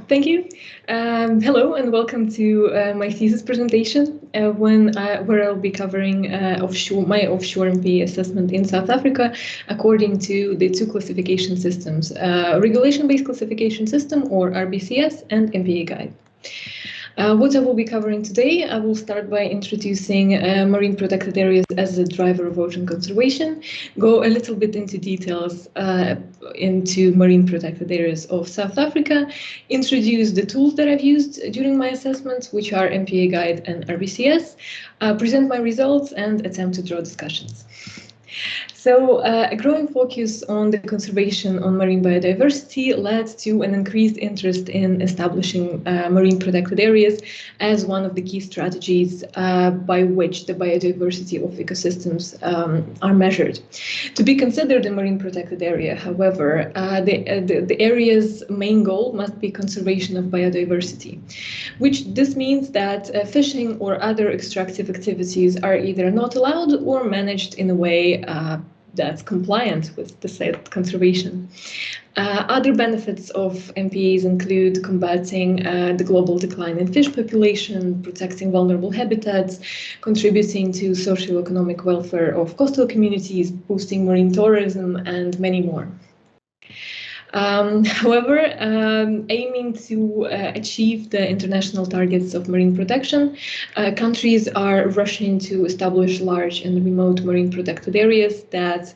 Thank you. Hello and welcome to my thesis presentation, where I'll be covering my offshore MPA assessment in South Africa according to the two classification systems, regulation-based classification system or RBCS and MPA guide. What I will be covering today, I will start by introducing marine protected areas as a driver of ocean conservation, go a little bit into details into marine protected areas of South Africa, introduce the tools that I've used during my assessments, which are MPA Guide and RBCS, present my results and attempt to draw discussions. So a growing focus on the conservation of marine biodiversity led to an increased interest in establishing marine protected areas as one of the key strategies by which the biodiversity of ecosystems are measured. To be considered a marine protected area, however, the area's main goal must be conservation of biodiversity, which this means that fishing or other extractive activities are either not allowed or managed in a way that's compliant with the said conservation. Other benefits of MPAs include combating the global decline in fish population, protecting vulnerable habitats, contributing to socio-economic welfare of coastal communities, boosting marine tourism, and many more. However, aiming to achieve the international targets of marine protection, countries are rushing to establish large and remote marine protected areas that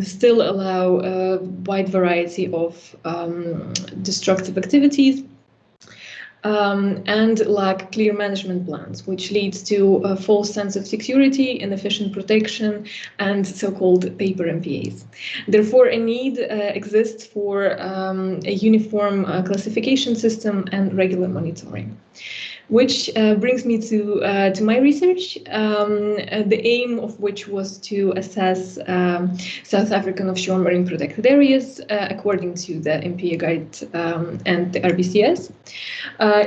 still allow a wide variety of destructive activities and lack clear management plans, which leads to a false sense of security, inefficient protection, and so-called paper MPAs. Therefore, a need exists for a uniform classification system and regular monitoring. Which brings me to my research, the aim of which was to assess South African offshore marine protected areas according to the MPA Guide and the RBCS.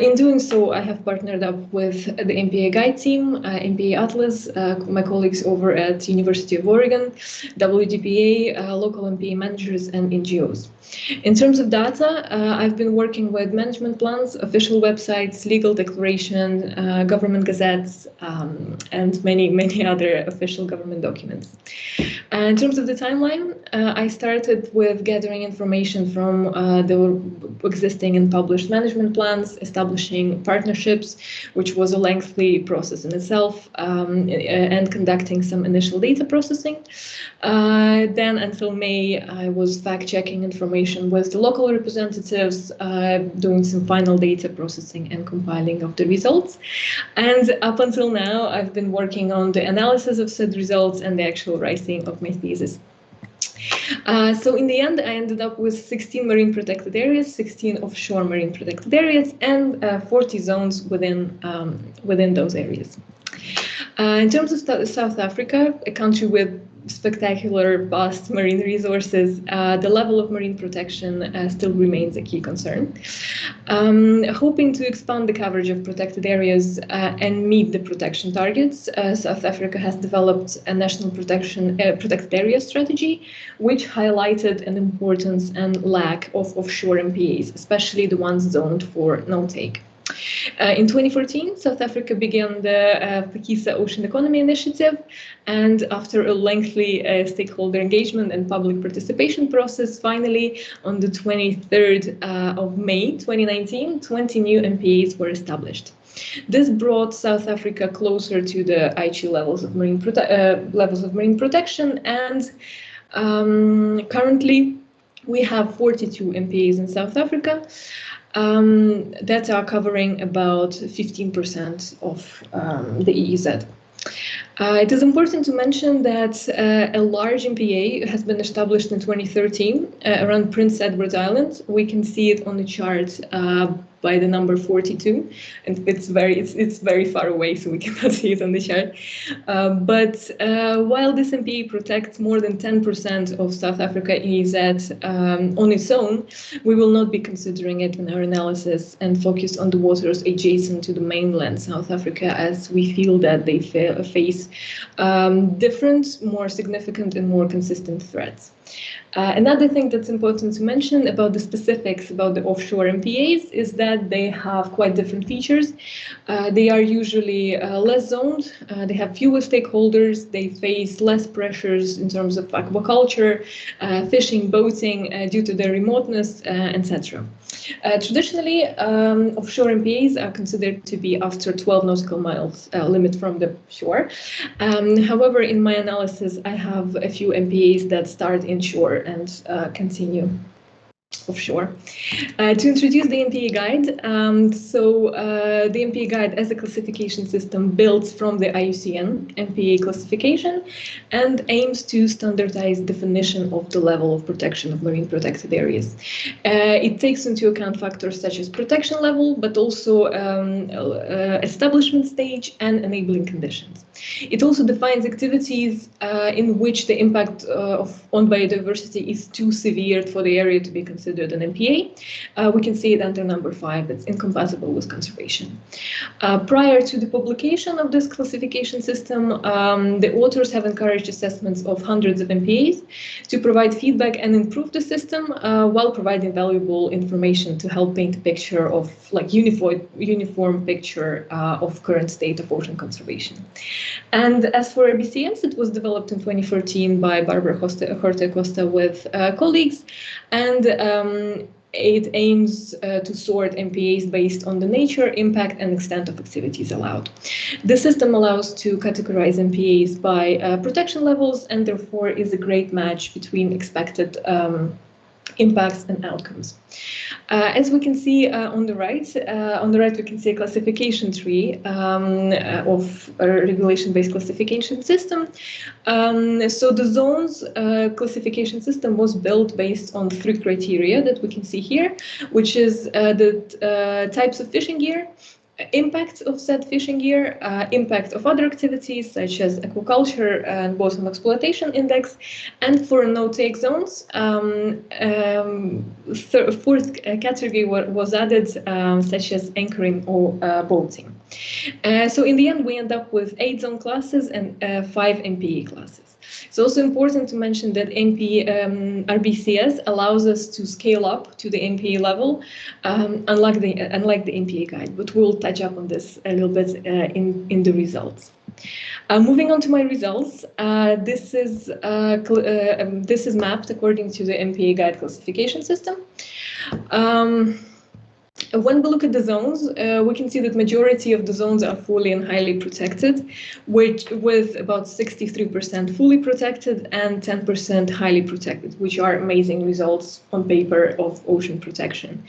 In doing so, I have partnered up with the MPA Guide team, MPA Atlas, my colleagues over at University of Oregon, WGPA, local MPA managers, and NGOs. In terms of data, I've been working with management plans, official websites, legal declaration, government gazettes, and many other official government documents. In terms of the timeline, I started with gathering information from the existing and published management plans, establishing partnerships, which was a lengthy process in itself, and conducting some initial data processing. Then until May, I was fact-checking information with the local representatives, doing some final data processing and compiling of the results. And up until now, I've been working on the analysis of said results and the actual writing of my thesis. So in the end, I ended up with 16 marine protected areas, 16 offshore marine protected areas, and 40 zones within those areas. In terms of South Africa, a country with spectacular, vast marine resources, the level of marine protection still remains a key concern. Hoping to expand the coverage of protected areas and meet the protection targets, South Africa has developed a national protected area strategy, which highlighted an importance and lack of offshore MPAs, especially the ones zoned for no-take. In 2014, South Africa began the Phakisa Ocean Economy Initiative, and after a lengthy stakeholder engagement and public participation process, finally, on the 23rd of May 2019, 20 new MPAs were established. This brought South Africa closer to the Aichi levels of marine protection, and currently we have 42 MPAs in South Africa. That are covering about 15% of the EEZ. It is important to mention that a large MPA has been established in 2013 around Prince Edward Island. We can see it on the chart by the number 42, and it's very far away, so we cannot see it on the chart. But while this MPA protects more than 10% of South Africa EEZ on its own, we will not be considering it in our analysis and focus on the waters adjacent to the mainland South Africa, as we feel that they face different, more significant and more consistent threats. Another thing that's important to mention about the specifics about the offshore MPAs is that they have quite different features. They are usually less zoned, they have fewer stakeholders, they face less pressures in terms of aquaculture, fishing, boating, due to their remoteness, etc. Traditionally, offshore MPAs are considered to be after 12 nautical miles limit from the shore. However, in my analysis, I have a few MPAs that start inshore and continue offshore. To introduce the MPA guide, the MPA guide as a classification system builds from the IUCN MPA classification and aims to standardize definition of the level of protection of marine protected areas. It takes into account factors such as protection level, but also establishment stage and enabling conditions. It also defines activities in which the impact on biodiversity is too severe for the area to be considered an MPA. We can see it under number 5, that's incompatible with conservation. Prior to the publication of this classification system, the authors have encouraged assessments of hundreds of MPAs to provide feedback and improve the system while providing valuable information to help paint a picture of uniform picture of current state of ocean conservation. And as for RBCMS, it was developed in 2014 by Barbara Horta-Costa with colleagues, and it aims to sort MPAs based on the nature, impact, and extent of activities allowed. The system allows to categorize MPAs by protection levels, and therefore is a great match between expected impacts and outcomes. As we can see on the right we can see a classification tree of a regulation-based classification system. So the zones classification system was built based on 3 criteria that we can see here, which is the types of fishing gear, impact of said fishing gear, impact of other activities such as aquaculture and bottom exploitation index, and for no-take zones, 4th category was added, such as anchoring or boating. So in the end, we end up with 8 zone classes and 5 MPA classes. It's also important to mention that RBCS allows us to scale up to the MPA level, unlike the MPA guide, but we'll touch up on this a little bit in the results. Moving on to my results, this is mapped according to the MPA guide classification system. When we look at the zones, we can see that majority of the zones are fully and highly protected, with about 63% fully protected and 10% highly protected, which are amazing results on paper of ocean protection.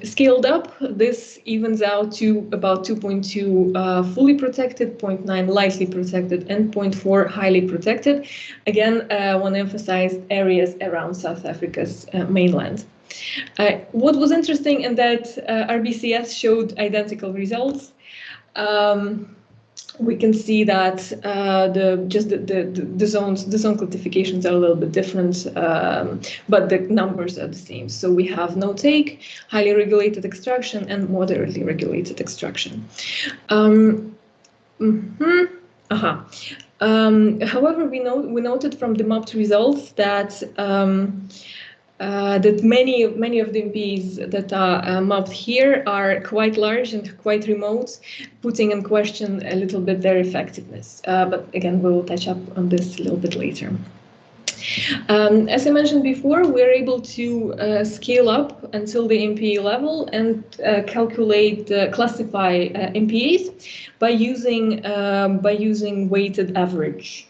Scaled up, this evens out to about 2.2 fully protected, 0.9 lightly protected, and 0.4 highly protected. Again, I want to emphasize areas around South Africa's mainland. What was interesting in that RBCS showed identical results. We can see that the zone classifications are a little bit different, but the numbers are the same. So we have no take, highly regulated extraction, and moderately regulated extraction. However, we noted from the mapped results that that many of the MPAs that are mapped here are quite large and quite remote, putting in question a little bit their effectiveness. But again, we will touch up on this a little bit later. As I mentioned before, we're able to scale up until the MPA level and classify MPAs by using weighted average.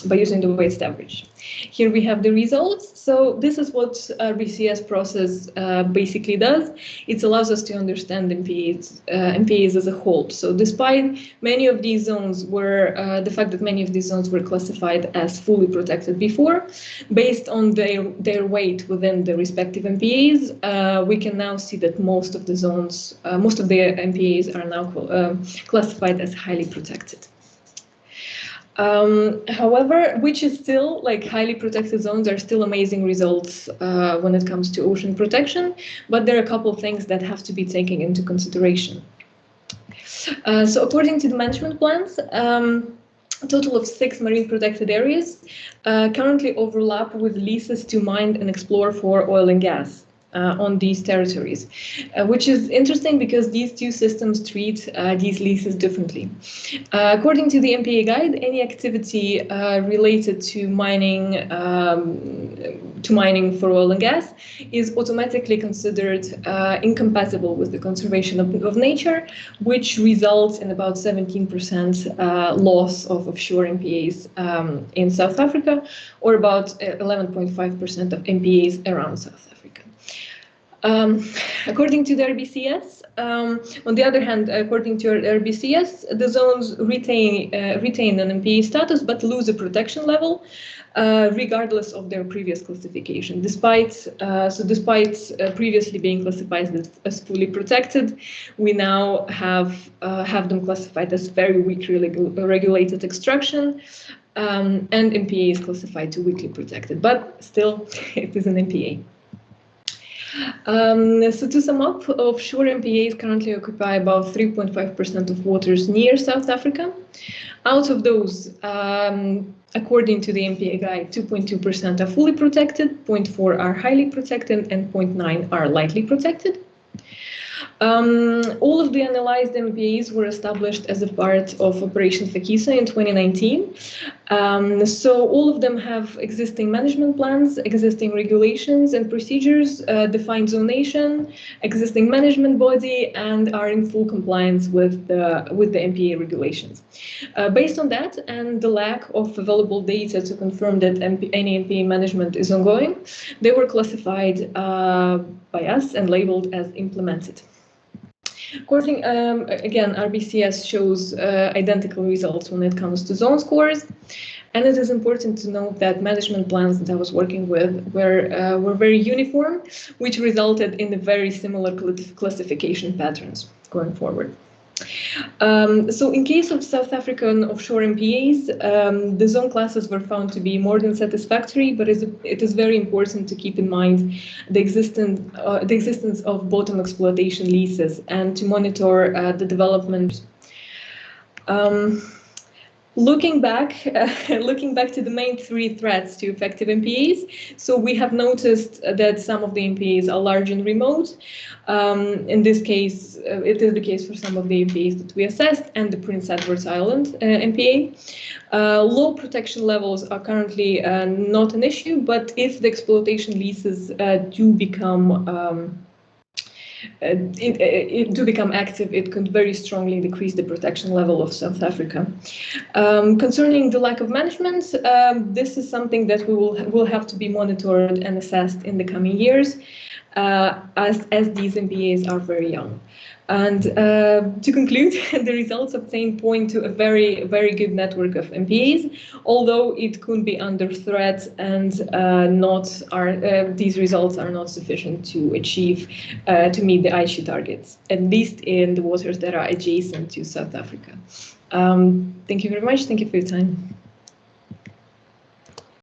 By using the weighted average. Here we have the results. So this is what RBCS process basically does. It allows us to understand MPAs as a whole. So despite many of these zones the fact that many of these zones were classified as fully protected before, based on their weight within the respective MPAs, we can now see that most of the MPAs are now classified as highly protected. However, which is still highly protected zones are still amazing results when it comes to ocean protection, but there are a couple of things that have to be taken into consideration. So according to the management plans, A total of 6 marine protected areas currently overlap with leases to mine and explore for oil and gas on these territories, which is interesting because these two systems treat these leases differently. According to the MPA guide, any activity related to mining for oil and gas is automatically considered incompatible with the conservation of nature, which results in about 17% loss of offshore MPAs in South Africa, or about 11.5% of MPAs around South Africa. According to the RBCS, on the other hand, according to RBCS, the zones retain an MPA status but lose a protection level, regardless of their previous classification. Despite previously being classified as fully protected, we now have them classified as very weakly regulated extraction, and MPA is classified to weakly protected, but still it is an MPA. So to sum up, offshore MPAs currently occupy about 3.5% of waters near South Africa. Out of those, according to the MPA guide, 2.2% are fully protected, 0.4% are highly protected, and 0.9% are lightly protected. All of the analyzed MPAs were established as a part of Operation Phakisa in 2019. So all of them have existing management plans, existing regulations and procedures, defined zonation, existing management body, and are in full compliance with the MPA regulations. Based on that and the lack of available data to confirm that any MPA management is ongoing, they were classified by us and labeled as implemented. According, again, RBCS shows identical results when it comes to zone scores, and it is important to note that management plans that I was working with were very uniform, which resulted in a very similar classification patterns going forward. So in case of South African offshore MPAs, the zone classes were found to be more than satisfactory, but it is very important to keep in mind the existence of bottom exploitation leases and to monitor the development. Looking back to the main 3 threats to effective MPAs, so we have noticed that some of the MPAs are large and remote. In this case, it is the case for some of the MPAs that we assessed, and the Prince Edward Island MPA. Low protection levels are currently not an issue, but if the exploitation leases do become active, it could very strongly decrease the protection level of South Africa. Concerning the lack of management, this is something that will have to be monitored and assessed in the coming years, as these MPAs are very young. And to conclude, the results obtained point to a very, very good network of MPAs, although it could be under threat and these results are not sufficient to meet the Aichi targets, at least in the waters that are adjacent to South Africa. Thank you very much. Thank you for your time.